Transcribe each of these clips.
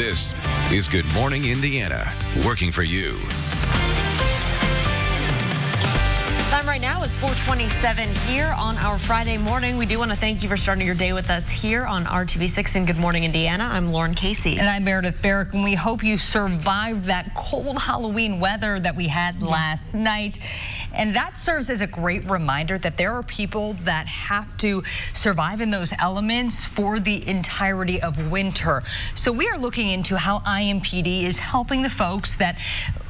This is Good Morning Indiana, working for you. Time right now is 4:27 here on our Friday morning. We do want to thank you for starting your day with us here on RTV6 and Good Morning Indiana. I'm Lauren Casey. And I'm Meredith Barrick, and we hope you survived that cold Halloween weather that we had last night. And that serves as a great reminder that there are people that have to survive in those elements for the entirety of winter. So we are looking into how IMPD is helping the folks that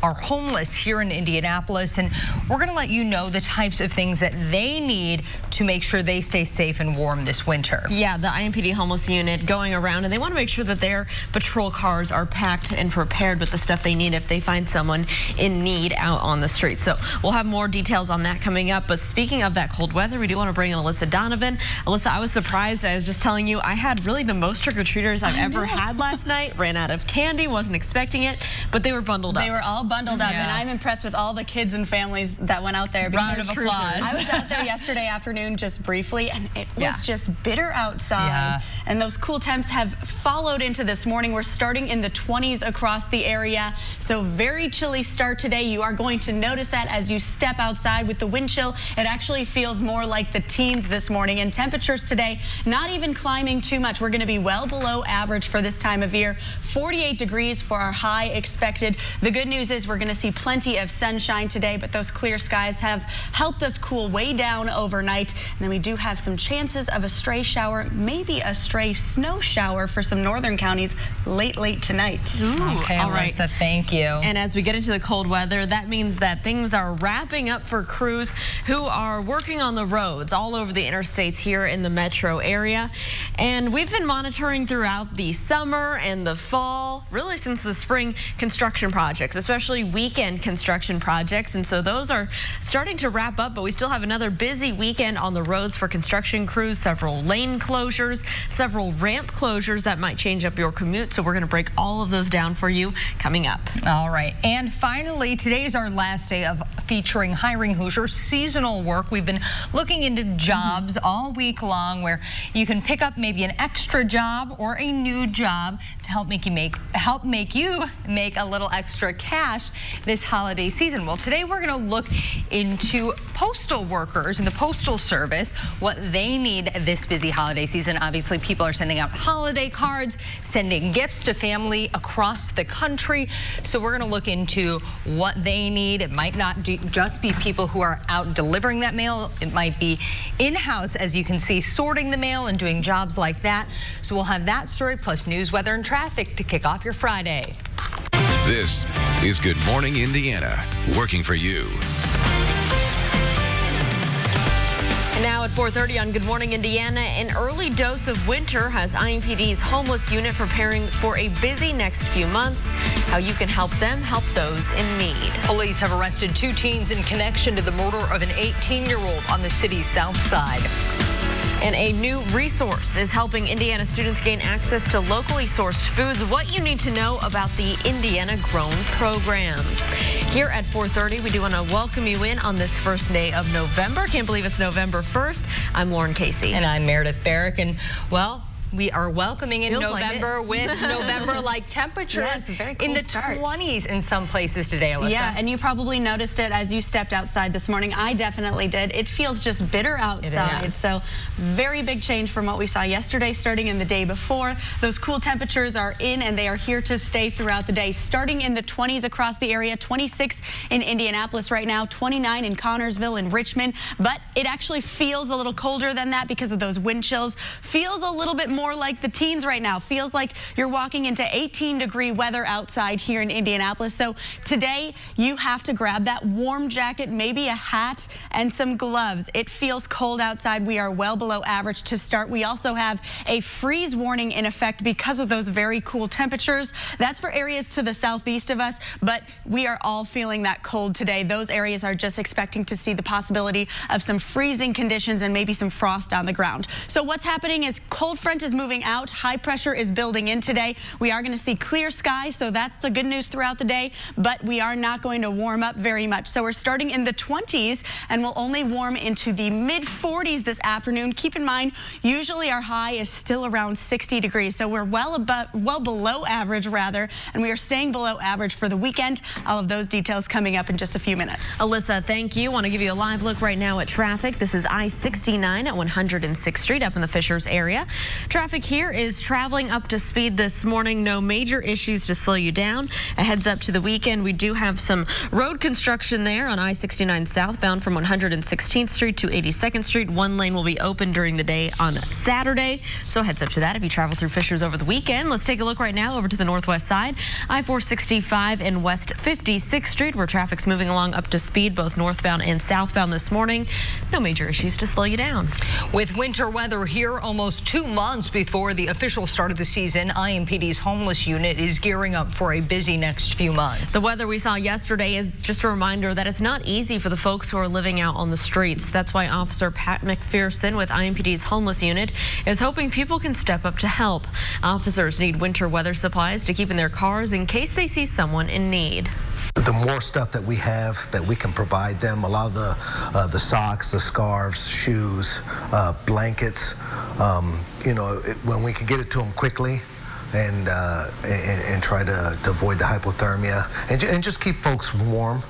are homeless here in Indianapolis, and we're going to let you know the types of things that they need to make sure they stay safe and warm this winter. Yeah, the IMPD homeless unit going around, and they want to make sure that their patrol cars are packed and prepared with the stuff they need if they find someone in need out on the street. So we'll have more details on that coming up. But speaking of that cold weather, we do want to bring in Alyssa Donovan. Alyssa, I was surprised. I was just telling you, I had really the most trick-or-treaters I've ever had last night. Ran out of candy, wasn't expecting it, but they were bundled up. They were all bundled up, and I'm impressed with all the kids and families that went out there. Round of applause. I was out there yesterday afternoon just briefly, and it was just bitter outside. And those cool temps have followed into this morning. We're starting in the 20s across the area, so very chilly start today. You are going to notice that as you step outside with the wind chill. It actually feels more like the teens this morning, and temperatures today not even climbing too much. We're going to be well below average for this time of year. 48 degrees for our high expected. The good news is we're going to see plenty of sunshine today, but those clear skies have helped us cool way down overnight. And then we do have some chances of a stray shower, maybe a stray snow shower for some northern counties late tonight. Okay, all right. Alyssa, thank you. And as we get into the cold weather, that means that things are wrapping up for crews who are working on the roads all over the interstates here in the metro area. And we've been monitoring throughout the summer and the fall, really since the spring, construction projects, especially weekend construction projects. And so those are starting to wrap up, but we still have another busy weekend on the roads for construction crews, several lane closures, several ramp closures that might change up your commute. So we're going to break all of those down for you coming up. All right. And finally, today is our last day of featuring Hiring Hoosiers seasonal work. We've been looking into jobs all week long where you can pick up maybe an extra job or a new job to help make you make a little extra cash this holiday season. Well, today we're going to look into postal workers and the postal service, what they need this busy holiday season. Obviously, people are sending out holiday cards, sending gifts to family across the country. So we're going to look into what they need. It might not just be people who are out delivering that mail. It might be in-house, as you can see, sorting the mail and doing jobs like that. So we'll have that story plus news, weather, and traffic to kick off your Friday. This is Good Morning Indiana, working for you. And now at 4:30 on Good Morning Indiana, an early dose of winter has IMPD's homeless unit preparing for a busy next few months. How you can help them help those in need. Police have arrested 2 teens in connection to the murder of an 18-year-old on the city's south side. And a new resource is helping Indiana students gain access to locally sourced foods. What you need to know about the Indiana Grown program. Here at 4:30, we do want to welcome you in on this first day of November. Can't believe it's November 1st. I'm Lauren Casey. And I'm Meredith Barrick. And, well, we are welcoming in Feels November with November-like temperatures in the 20s in some places today, Alyssa. Yeah, and you probably noticed it as you stepped outside this morning. I definitely did. It feels just bitter outside. So very big change from what we saw yesterday, starting in the day before. Those cool temperatures are in, and they are here to stay throughout the day. Starting in the 20s across the area, 26 in Indianapolis right now, 29 in Connorsville and Richmond. But it actually feels a little colder than that because of those wind chills. Feels a little bit more like the teens right now. Feels like you're walking into 18-degree weather outside here in Indianapolis. So today you have to grab that warm jacket, maybe a hat and some gloves. It feels cold outside. We are well below average to start. We also have a freeze warning in effect because of those very cool temperatures. That's for areas to the southeast of us, but we are all feeling that cold today. Those areas are just expecting to see the possibility of some freezing conditions and maybe some frost on the ground. So what's happening is cold front is is moving out. High pressure is building in today. We are going to see clear skies, so that's the good news throughout the day, but we are not going to warm up very much. So we're starting in the 20s and we'll only warm into the mid-40s this afternoon. Keep in mind, usually our high is still around 60 degrees, so we're well below average rather, and we are staying below average for the weekend. All of those details coming up in just a few minutes. Alyssa, thank you. Want to give you a live look right now at traffic. This is I-69 at 106th Street up in the Fishers area. Traffic here is traveling up to speed this morning. No major issues to slow you down. A heads up to the weekend. We do have some road construction there on I-69 southbound from 116th Street to 82nd Street. One lane will be open during the day on Saturday, so heads up to that if you travel through Fishers over the weekend. Let's take a look right now over to the northwest side. I-465 and West 56th Street, where traffic's moving along up to speed, both northbound and southbound this morning. No major issues to slow you down. With winter weather here almost 2 months before the official start of the season, IMPD's homeless unit is gearing up for a busy next few months. The weather we saw yesterday is just a reminder that it's not easy for the folks who are living out on the streets. That's why Officer Pat McPherson with IMPD's homeless unit is hoping people can step up to help. Officers need winter weather supplies to keep in their cars in case they see someone in need. The more stuff that we have that we can provide them, a lot of the socks, the scarves, shoes, blankets, when we can get it to them quickly and try to avoid the hypothermia and just keep folks warm.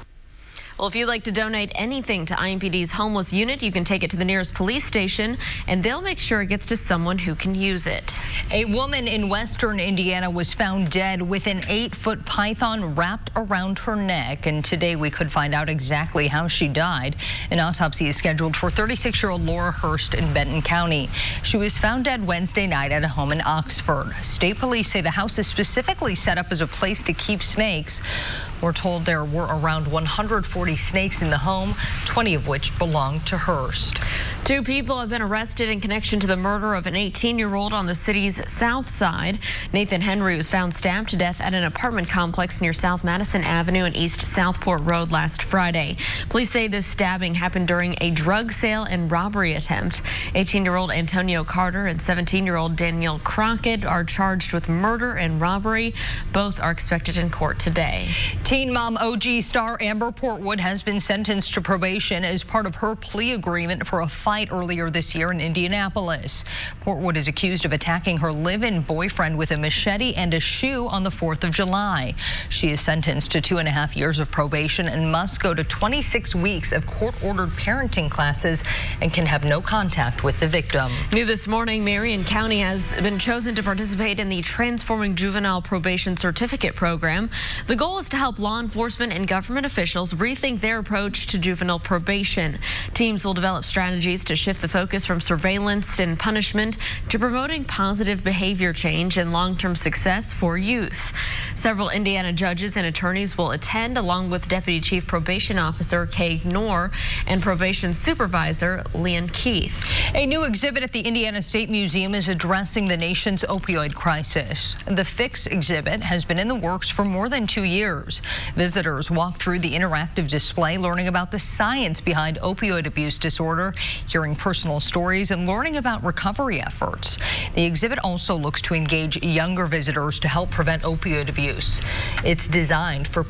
Well, if you'd like to donate anything to IMPD's homeless unit, you can take it to the nearest police station, and they'll make sure it gets to someone who can use it. A woman in western Indiana was found dead with an 8-foot python wrapped around her neck, and today we could find out exactly how she died. An autopsy is scheduled for 36-year-old Laura Hurst in Benton County. She was found dead Wednesday night at a home in Oxford. State police say the house is specifically set up as a place to keep snakes. We're told there were around 140 snakes in the home, 20 of which belonged to Hurst. 2 people have been arrested in connection to the murder of an 18-year-old on the city's south side. Nathan Henry was found stabbed to death at an apartment complex near South Madison Avenue and East Southport Road last Friday. Police say this stabbing happened during a drug sale and robbery attempt. 18-year-old Antonio Carter and 17-year-old Daniel Crockett are charged with murder and robbery. Both are expected in court today. Teen mom OG star Amber Portwood has been sentenced to probation as part of her plea agreement for a fight earlier this year in Indianapolis. Portwood is accused of attacking her live-in boyfriend with a machete and a shoe on the 4th of July. She is sentenced to 2.5 years of probation and must go to 26 weeks of court-ordered parenting classes and can have no contact with the victim. New this morning, Marion County has been chosen to participate in the Transforming Juvenile Probation Certificate Program. The goal is to help law enforcement and government officials rethink their approach to juvenile probation. Teams will develop strategies to shift the focus from surveillance and punishment to promoting positive behavior change and long-term success for youth. Several Indiana judges and attorneys will attend, along with Deputy Chief Probation Officer Kay Knorr and Probation Supervisor Leon Keith. A new exhibit at the Indiana State Museum is addressing the nation's opioid crisis. The Fix exhibit has been in the works for more than 2 years. Visitors walk through the interactive display, learning about the science behind opioid abuse disorder, hearing personal stories, and learning about recovery efforts. The exhibit also looks to engage younger visitors to help prevent opioid abuse. It's designed for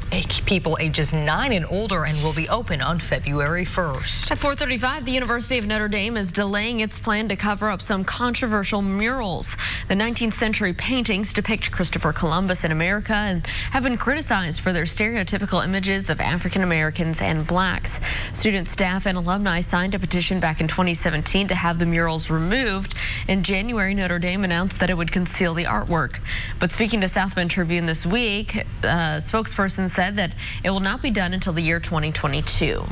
people ages 9 and older and will be open on February 1st. At 4:35, the University of Notre Dame is delaying its plan to cover up some controversial murals. The 19th century paintings depict Christopher Columbus in America and have been criticized for their stereotypical images of African Americans and blacks. Students, staff, and alumni signed a petition back in 2017 to have the murals removed. In January, Notre Dame announced that it would conceal the artwork. But speaking to South Bend Tribune this week, a spokesperson said that it will not be done until the year 2022.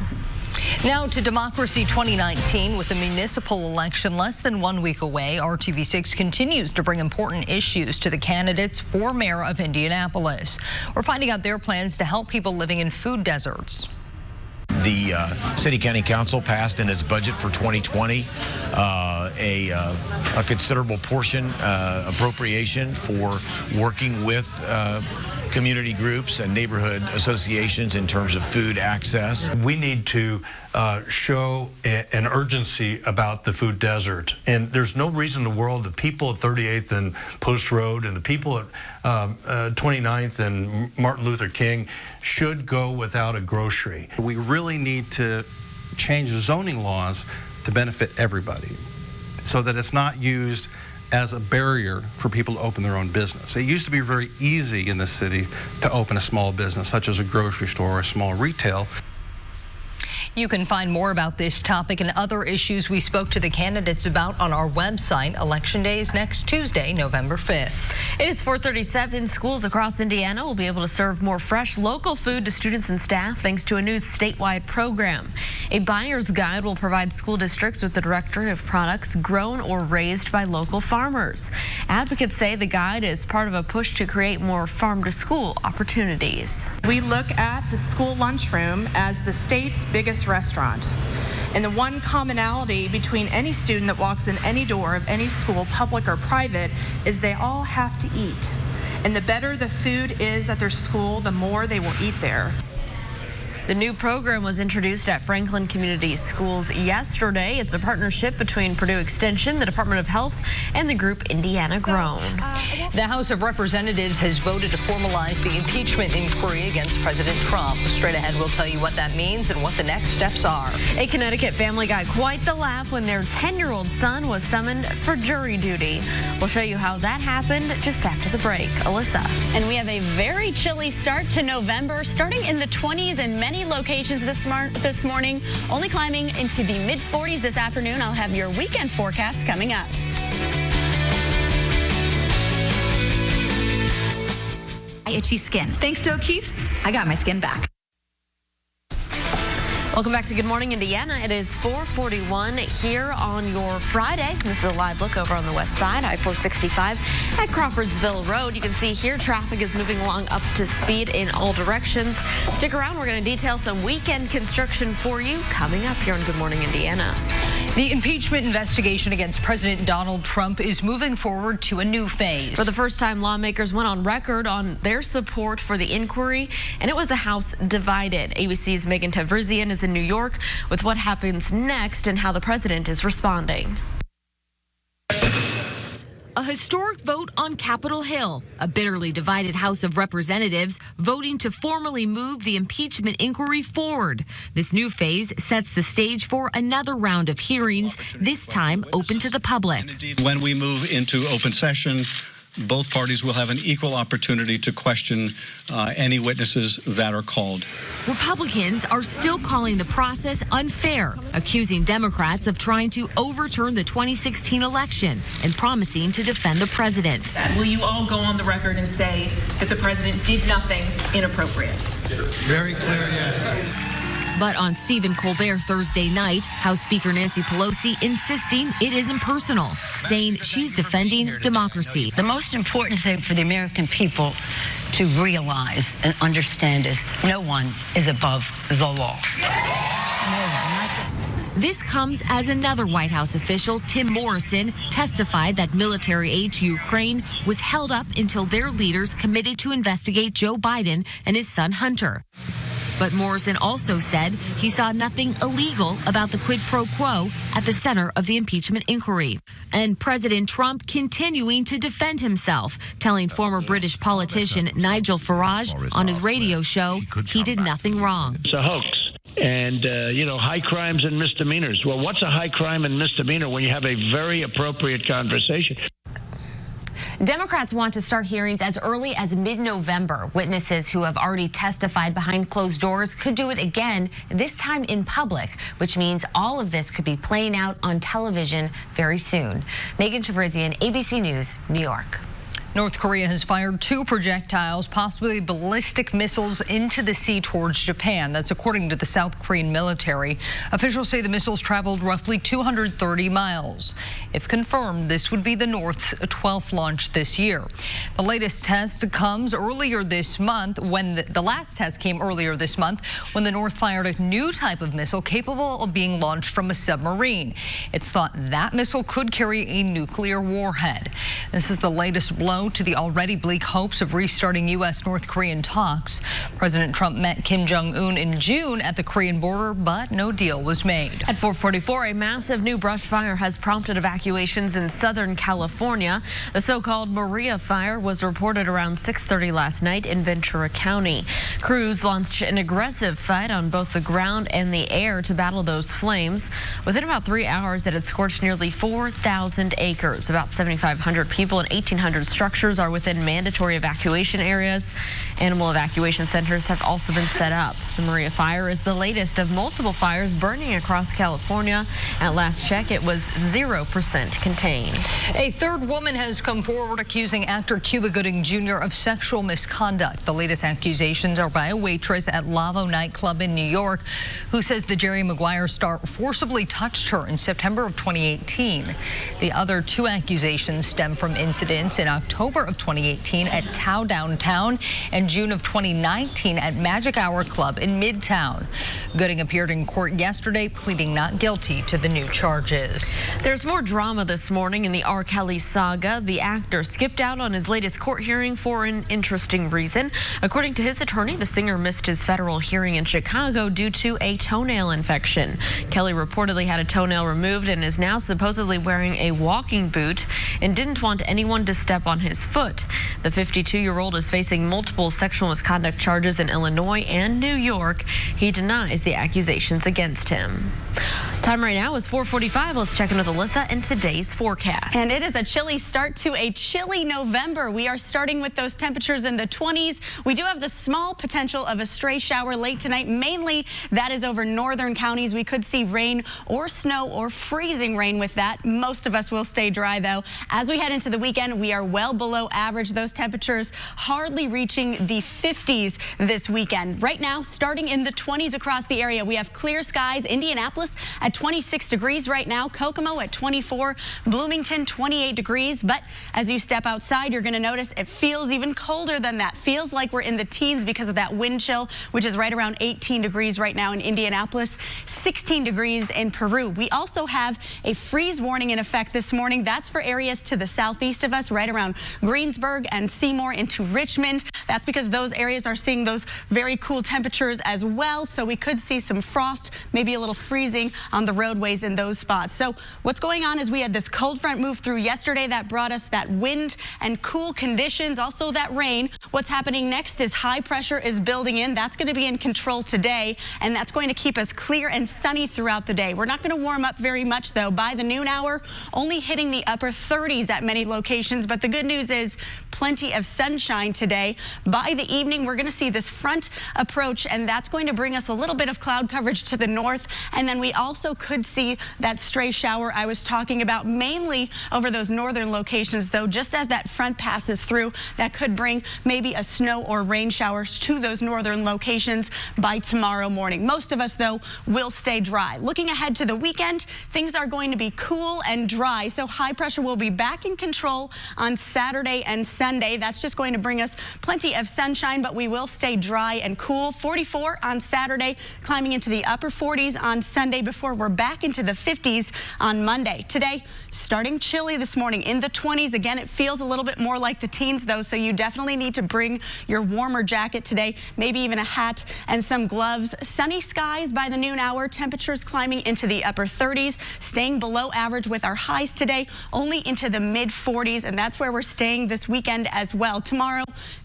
Now to Democracy 2019. With the municipal election less than 1 week away, RTV6 continues to bring important issues to the candidates for mayor of Indianapolis. We're finding out their plans to help people living in food deserts. The City County Council passed in its budget for 2020 a considerable portion appropriation for working with community groups and neighborhood associations in terms of food access. We need to show an urgency about the food desert. And there's no reason in the world the people at 38th and Post Road and the people at 29th and Martin Luther King should go without a grocery. We really need to change the zoning laws to benefit everybody so that it's not used as a barrier for people to open their own business. It used to be very easy in this city to open a small business, such as a grocery store or a small retail. You can find more about this topic and other issues we spoke to the candidates about on our website. Election Day is next Tuesday, November 5th. It is 4:37. Schools across Indiana will be able to serve more fresh local food to students and staff thanks to a new statewide program. A buyer's guide will provide school districts with the directory of products grown or raised by local farmers. Advocates say the guide is part of a push to create more farm-to-school opportunities. We look at the school lunchroom as the state's biggest restaurant. And the one commonality between any student that walks in any door of any school, public or private, is they all have to eat. And the better the food is at their school, the more they will eat there. The new program was introduced at Franklin Community Schools yesterday. It's a partnership between Purdue Extension, the Department of Health, and the group Indiana Grown. The House of Representatives has voted to formalize the impeachment inquiry against President Trump. Straight ahead, we'll tell you what that means and what the next steps are. A Connecticut family got quite the laugh when their 10-year-old son was summoned for jury duty. We'll show you how that happened just after the break. Alyssa. And we have a very chilly start to November, starting in the 20s in many locations this morning, only climbing into the mid-40s this afternoon. I'll have your weekend forecast coming up. Itchy skin. Thanks to O'Keefe's, I got my skin back. Welcome back to Good Morning Indiana. It is 4:41 here on your Friday. This is a live look over on the west side, I-465 at Crawfordsville Road. You can see here traffic is moving along up to speed in all directions. Stick around. We're going to detail some weekend construction for you coming up here on Good Morning Indiana. The impeachment investigation against President Donald Trump is moving forward to a new phase. For the first time, lawmakers went on record on their support for the inquiry, and it was a House divided. ABC's Megan Tavrizian is in New York with what happens next and how the president is responding. A historic vote on Capitol Hill, a bitterly divided House of Representatives voting to formally move the impeachment inquiry forward. This new phase sets the stage for another round of hearings, this time open to the public. When we move into open session, both parties will have an equal opportunity to question any witnesses that are called. Republicans are still calling the process unfair, accusing Democrats of trying to overturn the 2016 election and promising to defend the president. Will you all go on the record and say that the president did nothing inappropriate? Very clear, yes. But on Stephen Colbert Thursday night, House Speaker Nancy Pelosi insisting it isn't personal, saying she's defending democracy. The most important thing for the American people to realize and understand is no one is above the law. This comes as another White House official, Tim Morrison, testified that military aid to Ukraine was held up until their leaders committed to investigate Joe Biden and his son Hunter. But Morrison also said he saw nothing illegal about the quid pro quo at the center of the impeachment inquiry. And President Trump continuing to defend himself, telling former British politician Nigel Farage on his radio show he did nothing wrong. It's a hoax. And, high crimes and misdemeanors. Well, what's a high crime and misdemeanor when you have a very appropriate conversation? Democrats want to start hearings as early as mid-November. Witnesses who have already testified behind closed doors could do it again, this time in public, which means all of this could be playing out on television very soon. Megan Tavrizian, ABC News, New York. North Korea has fired 2 projectiles, possibly ballistic missiles, into the sea towards Japan. That's according to the South Korean military. Officials say the missiles traveled roughly 230 miles. If confirmed, this would be the North's 12th launch this year. The latest test comes earlier this month when the last test came earlier this month when the North fired a new type of missile capable of being launched from a submarine. It's thought that missile could carry a nuclear warhead. This is the latest blow to the already bleak hopes of restarting U.S.-North Korean talks. President Trump met Kim Jong-un in June at the Korean border, but no deal was made. At 4:44, a massive new brush fire has prompted evacuations in Southern California. The so-called Maria fire was reported around 6:30 last night in Ventura County. Crews launched an aggressive fight on both the ground and the air to battle those flames. Within about 3 hours, it had scorched nearly 4,000 acres. About 7,500 people and 1,800 structures are within mandatory evacuation areas. Animal evacuation centers have also been set up. The Maria fire is the latest of multiple fires burning across California. At last check, it was 0% contained. A third woman has come forward accusing actor Cuba Gooding Jr. of sexual misconduct. The latest accusations are by a waitress at Lavo nightclub in New York who says the Jerry Maguire star forcibly touched her in September of 2018. The other two accusations stem from incidents in October of 2018 at Tao Downtown and June of 2019 at Magic Hour Club in Midtown. Gooding appeared in court yesterday, pleading not guilty to the new charges. There's more drama this morning in the R. Kelly saga. The actor skipped out on his latest court hearing for an interesting reason. According to his attorney, the singer missed his federal hearing in Chicago due to a toenail infection. Kelly reportedly had a toenail removed and is now supposedly wearing a walking boot and didn't want anyone to step on his foot. The 52-year-old is facing multiple sexual misconduct charges in Illinois and New York. He denies the accusations against him. Time right now is 4:45. Let's check in with Alyssa and today's forecast. And it is a chilly start to a chilly November. We are starting with those temperatures in the 20s. We do have the small potential of a stray shower late tonight. Mainly that is over northern counties. We could see rain or snow or freezing rain with that. Most of us will stay dry though. As we head into the weekend, we are well below average. Those temperatures hardly reaching the 50s this weekend. Right now, starting in the 20s across the area, we have clear skies. Indianapolis at 26 degrees right now, Kokomo at 24, Bloomington 28 degrees. But as you step outside, you're going to notice it feels even colder than that. Feels like we're in the teens because of that wind chill, which is right around 18 degrees right now in Indianapolis, 16 degrees in Peru. We also have a freeze warning in effect this morning. That's for areas to the southeast of us, right around Greensburg and Seymour into Richmond. That's because those areas are seeing those very cool temperatures as well. So we could see some frost, maybe a little freezing on the roadways in those spots. So what's going on is we had this cold front move through yesterday that brought us that wind and cool conditions, also that rain. What's happening next is high pressure is building in. That's going to be in control today, and that's going to keep us clear and sunny throughout the day. We're not going to warm up very much though. By the noon hour, only hitting the upper 30s at many locations, but the good news is plenty of sunshine today. By the evening, we're going to see this front approach, and that's going to bring us a little bit of cloud coverage to the north, and then we also could see that stray shower I was talking about, mainly over those northern locations, though, just as that front passes through, that could bring maybe a snow or rain shower to those northern locations by tomorrow morning. Most of us, though, will stay dry. Looking ahead to the weekend, things are going to be cool and dry, so high pressure will be back in control on Saturday and Sunday. That's just going to bring us plenty of sunshine, but we will stay dry and cool. 44 on Saturday, climbing into the upper 40s on Sunday before we're back into the 50s on Monday. Today, starting chilly this morning in the 20s. Again, it feels a little bit more like the teens though, so you definitely need to bring your warmer jacket today, maybe even a hat and some gloves. Sunny skies by the noon hour, temperatures climbing into the upper 30s, staying below average with our highs today, only into the mid 40s, and that's where we're staying this weekend as well. Tomorrow,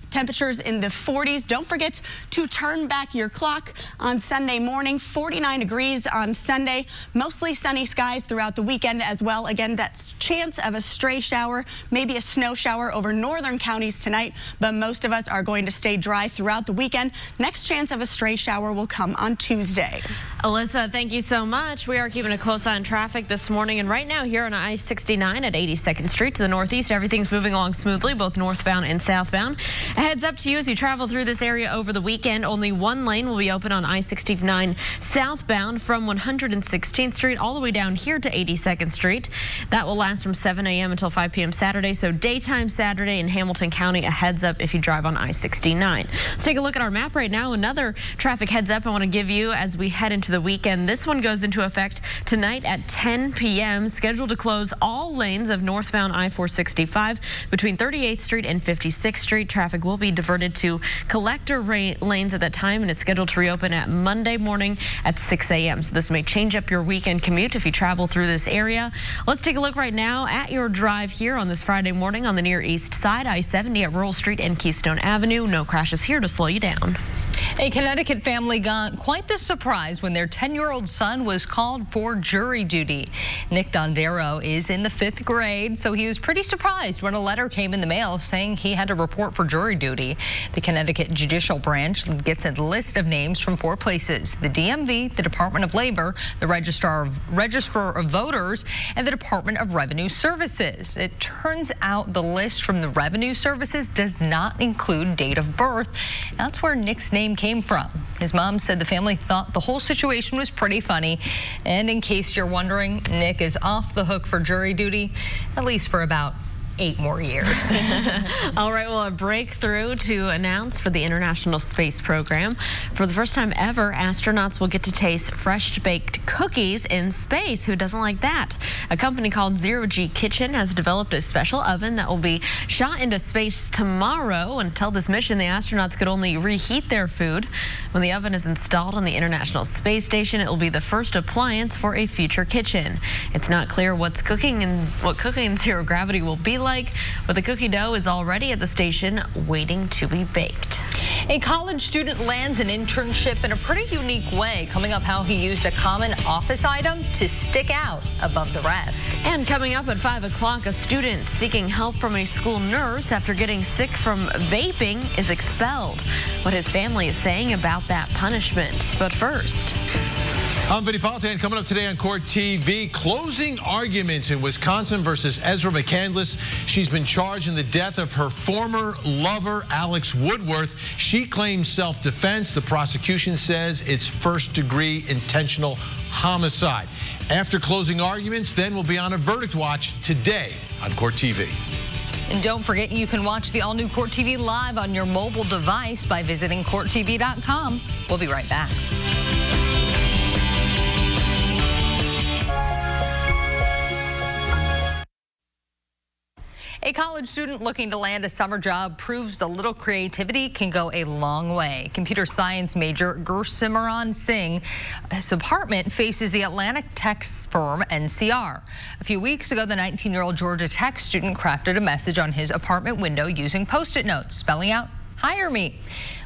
temperatures in the 40s. Don't forget to turn back your clock on Sunday morning. 49 degrees on Sunday. Mostly sunny skies throughout the weekend as well. Again, that chance of a stray shower, maybe a snow shower over northern counties tonight, but most of us are going to stay dry throughout the weekend. Next chance of a stray shower will come on Tuesday. Alyssa, thank you so much. We are keeping a close eye on traffic this morning, and right now here on I-69 at 82nd Street to the northeast, everything's moving along smoothly, both northbound and southbound. A heads up to you as you travel through this area over the weekend. Only one lane will be open on I-69 southbound from 116th Street all the way down here to 82nd Street. That will last from 7 a.m. until 5 p.m. Saturday, so daytime Saturday in Hamilton County, a heads up if you drive on I-69. Let's take a look at our map right now. Another traffic heads up I want to give you as we head into the weekend. This one goes into effect tonight at 10 p.m. Scheduled to close all lanes of northbound I-465 between 38th Street and 56th Street. Traffic will be diverted to collector lanes at that time, and is scheduled to reopen at Monday morning at 6 a.m. So this may change up your weekend commute if you travel through this area. Let's take a look right now at your drive here on this Friday morning on the Near East Side, I-70 at Rural Street and Keystone Avenue. No crashes here to slow you down. A Connecticut family got quite the surprise when their 10-year-old son was called for jury duty. Nick Dondero is in the 5th grade, so he was pretty surprised when a letter came in the mail saying he had to report for jury duty. The Connecticut Judicial Branch gets a list of names from 4 places: the DMV, the Department of Labor, the Registrar of Voters, and the Department of Revenue Services. It turns out the list from the Revenue Services does not include date of birth. That's where Nick's name came from. His mom said the family thought the whole situation was pretty funny. And in case you're wondering, Nick is off the hook for jury duty, at least for about 8 more years. All right, well, a breakthrough to announce for the International Space Program. For the first time ever, astronauts will get to taste fresh-baked cookies in space. Who doesn't like that? A company called Zero G Kitchen has developed a special oven that will be shot into space tomorrow. Until this mission, the astronauts could only reheat their food. When the oven is installed on the International Space Station, it will be the first appliance for a future kitchen. It's not clear what cooking in zero gravity will be like, but the cookie dough is already at the station waiting to be baked. A college student lands an internship in a pretty unique way, coming up how he used a common office item to stick out above the rest. And coming up at 5 o'clock, a student seeking help from a school nurse after getting sick from vaping is expelled. What his family is saying about that punishment. But first, I'm Vinny Politan. Coming up today on Court TV, closing arguments in Wisconsin versus Ezra McCandless. She's been charged in the death of her former lover, Alex Woodworth. She claims self-defense. The prosecution says it's first-degree intentional homicide. After closing arguments, then we'll be on a verdict watch today on Court TV. And don't forget, you can watch the all-new Court TV live on your mobile device by visiting CourtTV.com. We'll be right back. A college student looking to land a summer job proves a little creativity can go a long way. Computer science major Gursimran Singh, his apartment faces the Atlantic tech firm NCR. A few weeks ago, the 19-year-old Georgia Tech student crafted a message on his apartment window using Post-it notes, spelling out, "Hire me."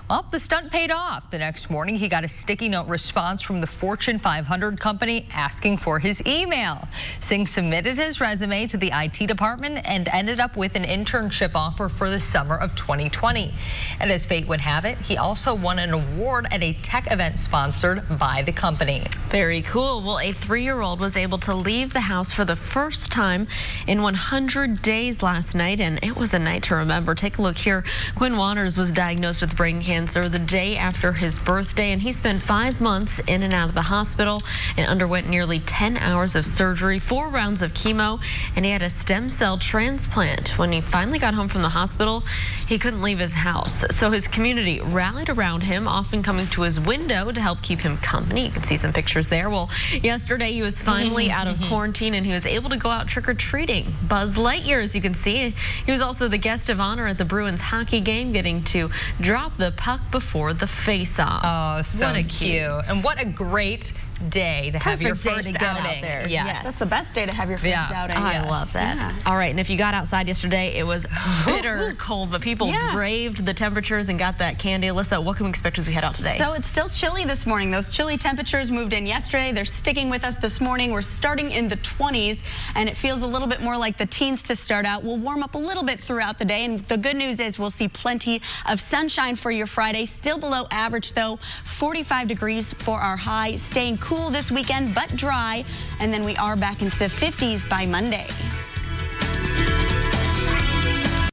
Well, the stunt paid off. The next morning, he got a sticky note response from the Fortune 500 company asking for his email. Singh submitted his resume to the IT department and ended up with an internship offer for the summer of 2020. And as fate would have it, he also won an award at a tech event sponsored by the company. Very cool. Well, a 3-year-old was able to leave the house for the first time in 100 days last night, and it was a night to remember. Take a look here. Quinn Waters was diagnosed with brain cancer the day after his birthday, and he spent 5 months in and out of the hospital and underwent nearly 10 hours of surgery, 4 rounds of chemo, and he had a stem cell transplant. When he finally got home from the hospital, he couldn't leave his house. So his community rallied around him, often coming to his window to help keep him company. You can see some pictures there. Well, yesterday he was finally out of quarantine and he was able to go out trick-or-treating. Buzz Lightyear, as you can see. He was also the guest of honor at the Bruins hockey game, getting to drop the puck before the face-off. Oh, so what a cute. And what a great day to have your first outing. There. Yes. That's the best day to have your first outing. I love that. Yeah. All right, and if you got outside yesterday, it was bitter cold, but people braved the temperatures and got that candy. Alyssa, what can we expect as we head out today? So it's still chilly this morning. Those chilly temperatures moved in yesterday. They're sticking with us this morning. We're starting in the 20s, and it feels a little bit more like the teens to start out. We'll warm up a little bit throughout the day, and the good news is we'll see plenty of sunshine for your Friday. Still below average, though. 45 degrees for our high, staying cool this weekend, but dry. And then we are back into the 50s by Monday.